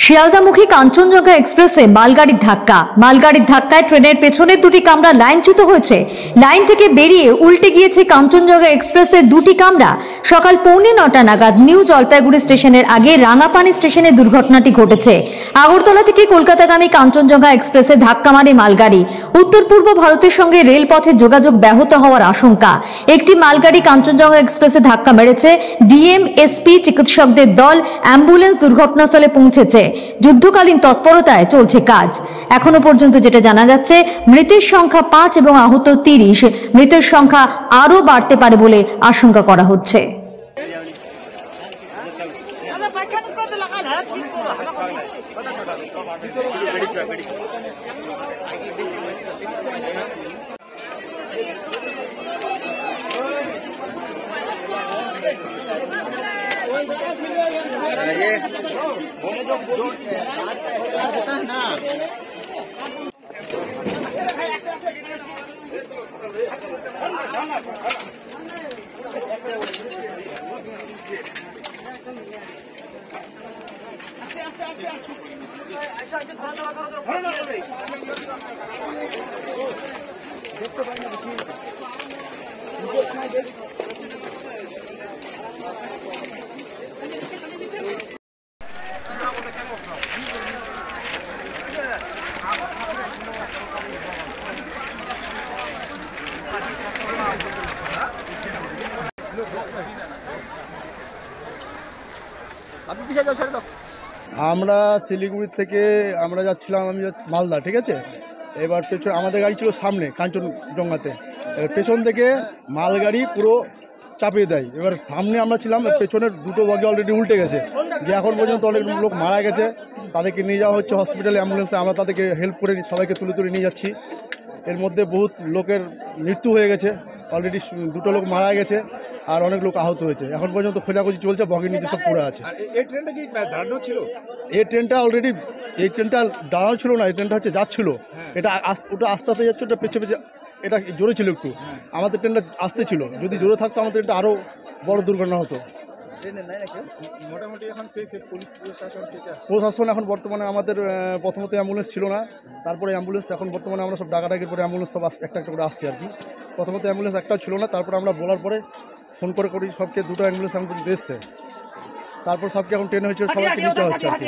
শিয়ালদামুখী কাঞ্চনজঙ্ঘা এক্সপ্রেসে মালগাড়ির ধাক্কায় ট্রেনের পেছনের দুটি কামরা লাইনচ্যুত হয়েছে। লাইন থেকে বেরিয়ে উল্টে গিয়েছে কাঞ্চনজঙ্ঘা এক্সপ্রেসের দুটি কামরা। সকাল 9:45 নাগাদ নিউ জলপাইগুড়ি স্টেশনের আগে রাঙাপানি স্টেশনে দুর্ঘটনাটি ঘটেছে। আগরতলা থেকে কলকাতাগামী কাঞ্চনজঙ্ঘা এক্সপ্রেসে ধাক্কা মারে মালগাড়ি। উত্তর পূর্ব ভারতের সঙ্গে রেলপথে যোগাযোগ ব্যাহত হওয়ার আশঙ্কা। একটি মালগাড়ি কাঞ্চনজঙ্ঘা এক্সপ্রেসে ধাক্কা মেরেছে। ডিএম, এসপি, চিকিৎসকদের দল, অ্যাম্বুলেন্স দুর্ঘটনাস্থলে পৌঁছেছে। যুদ্ধকালীন তৎপরতায় চলছে কাজ। এখনো পর্যন্ত যেটা জানা যাচ্ছে, মৃতের সংখ্যা 5 এবং আহত 30। মৃতের সংখ্যা আরও বাড়তে পারে বলে আশঙ্কা করা হচ্ছে। আমরা শিলিগুড়ি থেকে আমরা যাচ্ছিলাম, আমি মালদা, ঠিক আছে। এবার পেছনে আমাদের গাড়ি ছিল সামনে কাঞ্চনজঙ্ঘাতে, পেছন থেকে মালগাড়ি পুরো চাপিয়ে দেয়। এবার সামনে আমরা ছিলাম, পেছনের দুটো বগি অলরেডি উল্টে গেছে, যে এখন পর্যন্ত অনেক লোক মারা গেছে। তাদেরকে নিয়ে যাওয়া হচ্ছে হসপিটালে, অ্যাম্বুলেন্সে। আমরা তাদেরকে হেল্প করে সবাইকে তুলে নিয়ে যাচ্ছি। এর মধ্যে বহুত লোকের মৃত্যু হয়ে গেছে, অলরেডি দুটো লোক মারা গেছে আর অনেক লোক আহত হয়েছে। এখন পর্যন্ত খোঁজাখুঁজি চলছে, বগির নিচে সব পড়ে আছে। এই ট্রেনটা কি দাঁড়ানো ছিল? এই ট্রেনটা অলরেডি, এই ট্রেনটা দাঁড়ানো ছিল না, এই ট্রেনটা হচ্ছে যাচ্ছিল। ওটা আস্তে আস্তে যাচ্ছে, ওটা পেছে এটা জোরে ছিল একটু। আমাদের ট্রেনটা আস্তে ছিল, যদি জোরে থাকতো আমাদের ট্রেনটা আরও বড় দুর্ঘটনা হতো। মোটামুটি এখন প্রশাসন এখন বর্তমানে আমাদের প্রথমত অ্যাম্বুলেন্স ছিল না, তারপরে অ্যাম্বুলেন্স এখন বর্তমানে আমরা সব ডাকাডাকির পরে অ্যাম্বুলেন্স সব একটা করে আসছে আর কি। প্রথমত অ্যাম্বুলেন্স একটাও ছিল না, তারপরে আমরা বলার পরে ফোন করে সবকে দুটো অ্যাম্বুলেন্স এখন এসছে। তারপর সবকে এখন ট্রেন হয়েছে, সবাইকে নিতে হচ্ছে আর কি।